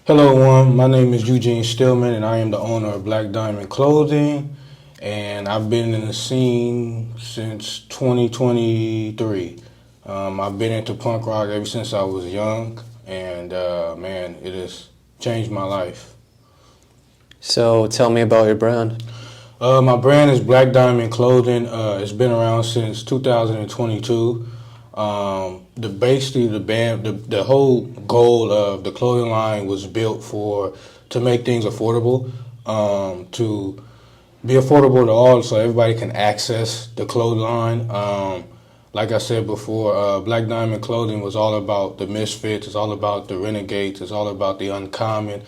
Hello, everyone. My name is Eugene Stillman, and I am the owner of Black Diamond Clothing. And I've been in the scene since 2023. I've been into punk rock ever since I was young, and man, it has changed my life. So tell me about your brand. My brand is Black Diamond Clothing. It's been around since 2022. The whole goal of the clothing line was built to make things affordable, to be affordable to all, so everybody can access the clothing line. Like I said before, Black Diamond Clothing was all about the misfits. It's all about the renegades. It's all about the uncommon.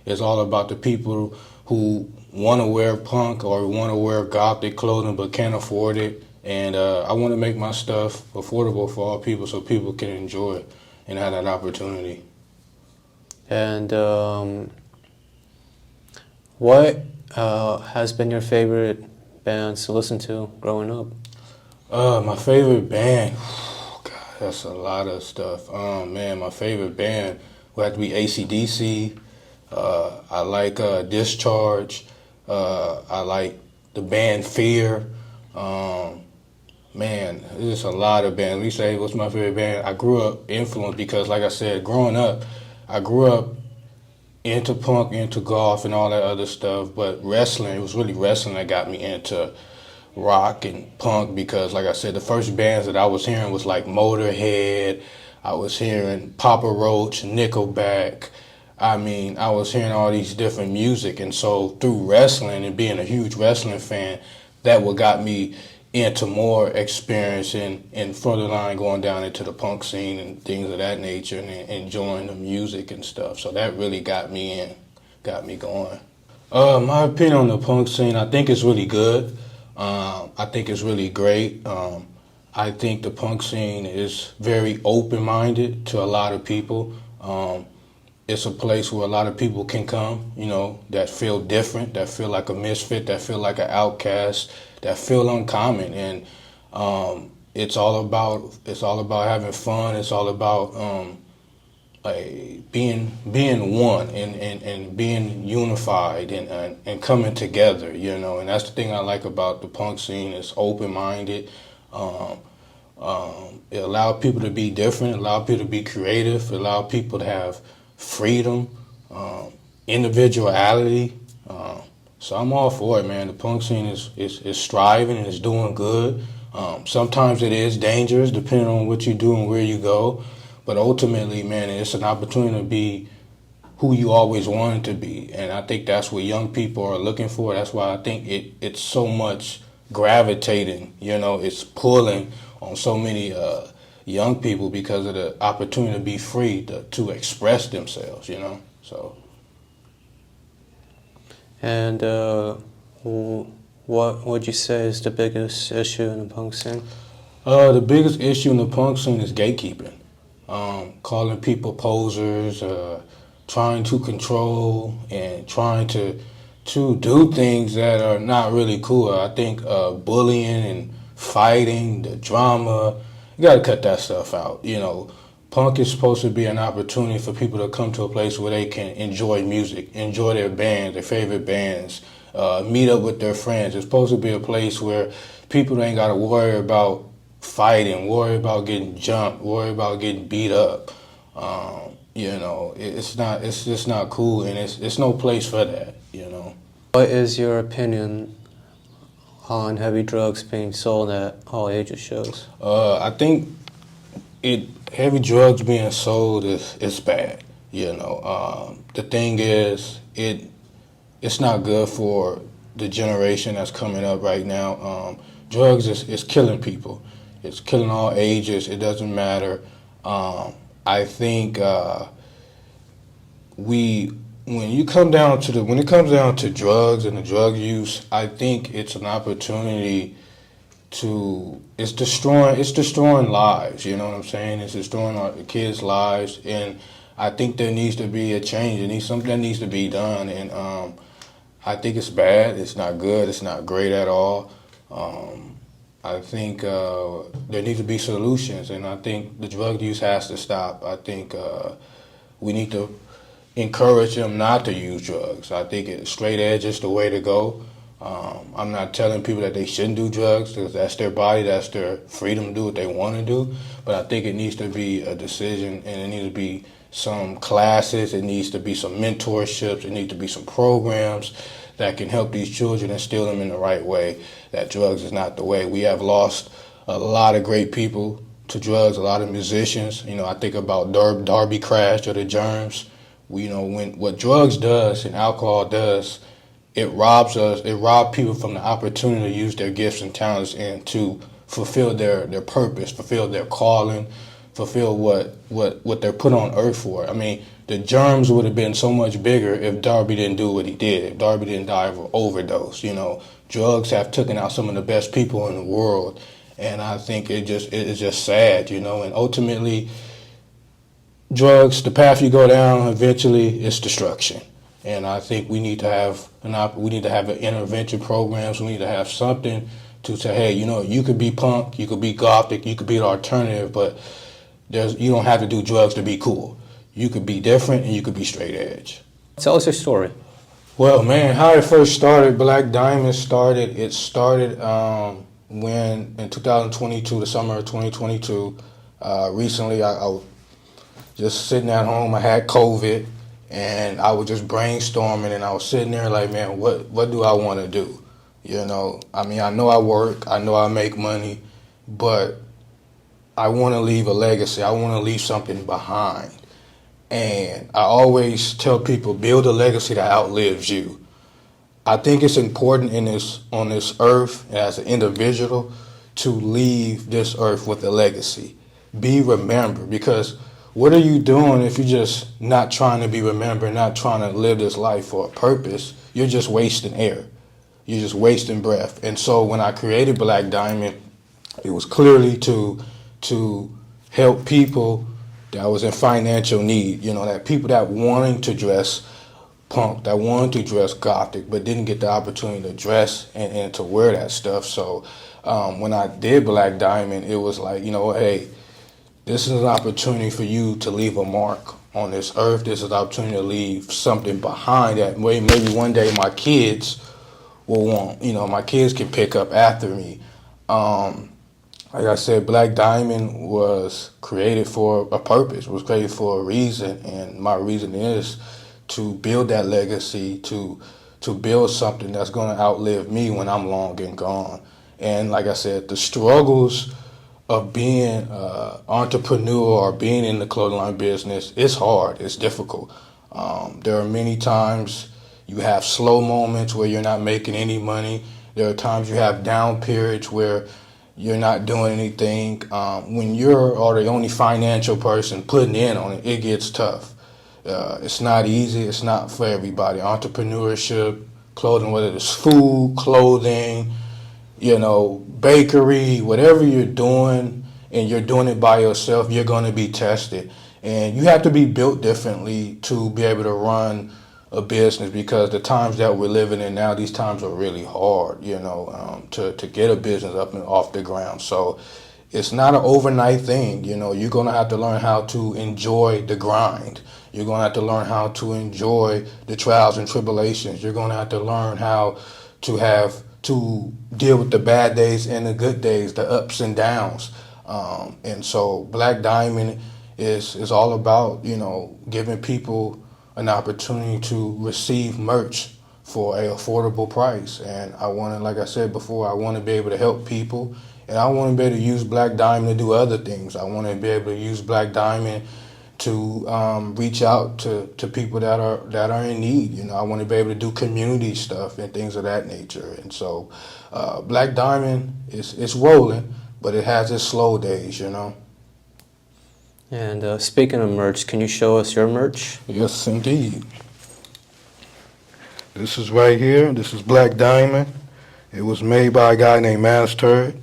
It's all about the people who want to wear punk or want to wear gothic clothing but can't afford it. And I want to make my stuff affordable for all people so people can enjoy it and have that opportunity. And what has been your favorite bands to listen to growing up? My favorite band, God, that's a lot of stuff. Man, my favorite band would have to be AC/DC. I like Discharge. I like the band Fear. Man, there's a lot of bands. We say, what's my favorite band? I grew up influenced because, like I said, growing up, I grew up into punk, into golf, and all that other stuff. But wrestling, it was really wrestling that got me into rock and punk because, like I said, the first bands that I was hearing was like Motorhead. I was hearing Papa Roach, Nickelback. I mean, I was hearing all these different music. And so through wrestling and being a huge wrestling fan, that what got me into more experience and further line going down into the punk scene and things of that nature and enjoying the music and stuff. So that really got me in, got me going. My opinion on the punk scene, I think it's really good. I think it's really great. I think the punk scene is very open-minded to a lot of people. It's a place where a lot of people can come, that feel different, that feel like a misfit, that feel like an outcast, that feel uncommon. And it's all about having fun. It's all about being one and being unified and coming together, And that's the thing I like about the punk scene. It's open-minded. It allows people to be different, allow people to be creative, allow people to have freedom, individuality. So I'm all for it, man. The punk scene is striving and it's doing good. Sometimes it is dangerous depending on what you do and where you go. But ultimately, man, it's an opportunity to be who you always wanted to be. And I think that's what young people are looking for. That's why I think it's so much gravitating, it's pulling on so many young people because of the opportunity to be free to express themselves, So. And what would you say is the biggest issue in the punk scene? The biggest issue in the punk scene is gatekeeping. Calling people posers, trying to control and trying to do things that are not really cool. I think bullying and fighting, the drama, you got to cut that stuff out. Punk is supposed to be an opportunity for people to come to a place where they can enjoy music, enjoy their bands, their favorite bands, meet up with their friends. It's supposed to be a place where people ain't got to worry about fighting, worry about getting jumped, worry about getting beat up. It's just not cool, and it's no place for that. What is your opinion on heavy drugs being sold at all ages shows? I think heavy drugs being sold is bad. The thing is, it's not good for the generation that's coming up right now. Drugs is killing people. It's killing all ages. It doesn't matter. I think when it comes down to drugs and the drug use, I think it's an opportunity it's destroying lives. You know what I'm saying? It's destroying our kids' lives, and I think there needs to be a change. Something that needs to be done, and I think it's bad. It's not good. It's not great at all. I think there needs to be solutions, and I think the drug use has to stop. I think we need to encourage them not to use drugs. I think straight edge is the way to go. I'm not telling people that they shouldn't do drugs because that's their body, that's their freedom to do what they want to do. But I think it needs to be a decision, and it needs to be some classes, it needs to be some mentorships, it needs to be some programs that can help these children and steer them in the right way, that drugs is not the way. We have lost a lot of great people to drugs, a lot of musicians. You know, I think about Darby Crash or the Germs. When what drugs does and alcohol does, it robs people from the opportunity to use their gifts and talents and to fulfill their purpose, fulfill their calling, fulfill what they're put on earth for. I mean, the Germs would have been so much bigger if Darby didn't do what he did, if Darby didn't die of an overdose. Drugs have taken out some of the best people in the world, and I think it's just sad, and ultimately, drugs, the path you go down, eventually, it's destruction. And I think we need to have intervention programs. We need to have something to say, hey, you could be punk, you could be gothic, you could be an alternative, but you don't have to do drugs to be cool. You could be different and you could be straight edge. Tell us your story. Well, man, how it first started, Black Diamond started when in 2022, the summer of 2022, recently I was just sitting at home. I had COVID, and I was just brainstorming, and I was sitting there like, man, what do I want to do? I mean, I know I work, I know I make money, but I want to leave a legacy. I want to leave something behind. And I always tell people, build a legacy that outlives you. I think it's important on this earth as an individual to leave this earth with a legacy. Be remembered, because what are you doing if you're just not trying to be remembered, not trying to live this life for a purpose? You're just wasting air. You're just wasting breath. And so when I created Black Diamond, it was clearly to help people that was in financial need, that people that wanted to dress punk, that wanted to dress gothic, but didn't get the opportunity to dress and to wear that stuff. So when I did Black Diamond, it was like, hey, this is an opportunity for you to leave a mark on this earth. This is an opportunity to leave something behind that maybe one day my kids will want. My kids can pick up after me. Like I said, Black Diamond was created for a purpose, was created for a reason, and my reason is to build that legacy, to build something that's going to outlive me when I'm long and gone. And like I said, the struggles of being an entrepreneur or being in the clothing line business, it's hard, it's difficult. There are many times you have slow moments where you're not making any money. There are times you have down periods where you're not doing anything. When you're the only financial person putting in on it, it gets tough. It's not easy. It's not for everybody. Entrepreneurship, clothing, whether it's food, clothing, bakery, whatever you're doing, and you're doing it by yourself, you're going to be tested. And you have to be built differently to be able to run a business, because the times that we're living in now, these times are really hard, to get a business up and off the ground. So it's not an overnight thing. You're going to have to learn how to enjoy the grind. You're going to have to learn how to enjoy the trials and tribulations. You're going to have to learn how to deal with the bad days and the good days, the ups and downs. And so Black Diamond is all about, giving people an opportunity to receive merch for an affordable price. And I want to, like I said before, I want to be able to help people, and I want to be able to use Black Diamond to do other things. I want to be able to use Black Diamond to reach out to people that are in need. I want to be able to do community stuff and things of that nature. And so Black Diamond it's rolling, but it has its slow days, And speaking of merch, can you show us your merch? Yes, indeed. This is right here. This is Black Diamond. It was made by a guy named Master.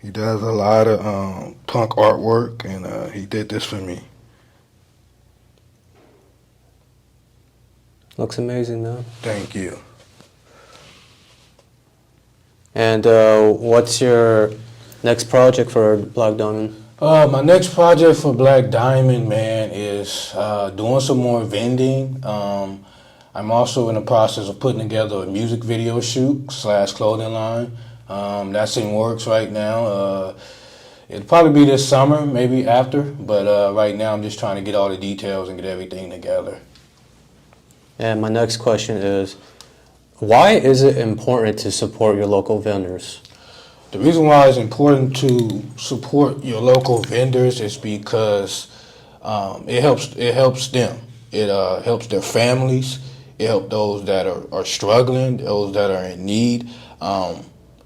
He does a lot of punk artwork, and he did this for me. Looks amazing, man. Thank you. And what's your next project for Black Diamond? My next project for Black Diamond, man, is doing some more vending. I'm also in the process of putting together a music video shoot / clothing line. That's in works right now. It'll probably be this summer, maybe after, but right now I'm just trying to get all the details and get everything together. And my next question is, why is it important to support your local vendors? The reason why it's important to support your local vendors is because it helps them. It helps their families. It helps those that are struggling, those that are in need.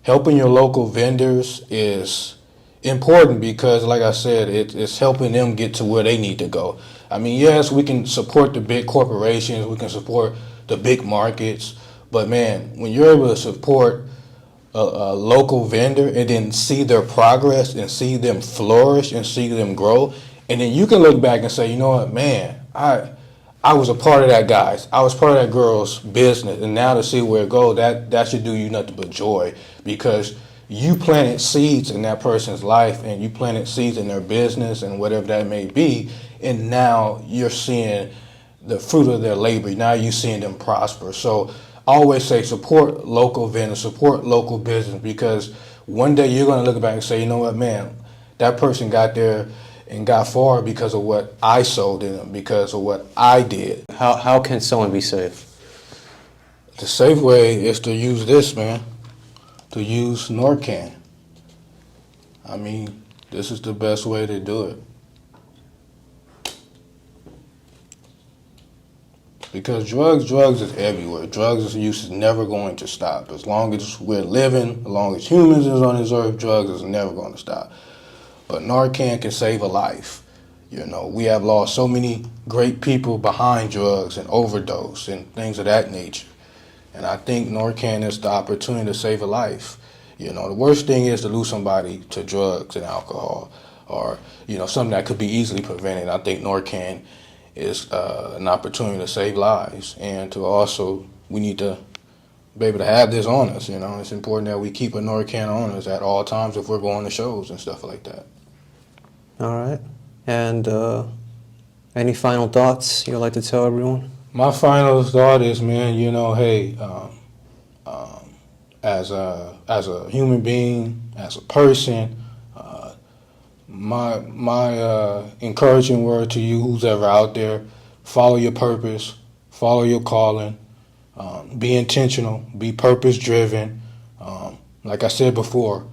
Helping your local vendors is important because, like I said, it's helping them get to where they need to go. I mean, yes, we can support the big corporations, we can support the big markets, but man, when you're able to support a local vendor and then see their progress and see them flourish and see them grow, and then you can look back and say, you know what, man, I was a part of that guy's, I was part of that girl's business, and now to see where it goes, that should do you nothing but joy, because you planted seeds in that person's life and you planted seeds in their business and whatever that may be, and now you're seeing the fruit of their labor. Now you're seeing them prosper. So I always say support local vendors, support local business, because one day you're going to look back and say, you know what, man, that person got there and got far because of what I sold in them, because of what I did. How can someone be safe? The safe way is to use this, man, to use Narcan. I mean, this is the best way to do it. Because drugs is everywhere. Drugs use is never going to stop. As long as we're living, as long as humans is on this earth, drugs is never going to stop. But Narcan can save a life. You know, we have lost so many great people behind drugs and overdose and things of that nature. And I think Narcan is the opportunity to save a life. You know, the worst thing is to lose somebody to drugs and alcohol, or, you know, something that could be easily prevented. I think Narcan is an opportunity to save lives, and to also, we need to be able to have this on us. You know, it's important that we keep a Narcan on us at all times if we're going to shows and stuff like that. All right. And any final thoughts you'd like to tell everyone? My final thought is, man, you know, hey, as a human being, as a person, my encouraging word to you, who's ever out there, follow your purpose, follow your calling, be intentional, be purpose driven. Like I said before,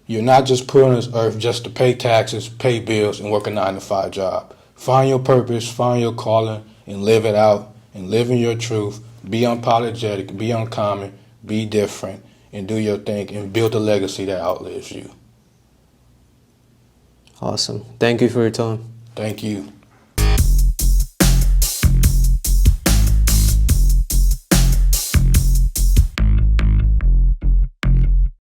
you're not just put on this earth just to pay taxes, pay bills, and work a 9-to-5 job. Find your purpose, find your calling, and live it out, and live in your truth. Be unapologetic, be uncommon, be different, and do your thing, and build a legacy that outlives you. Awesome. Thank you for your time. Thank you.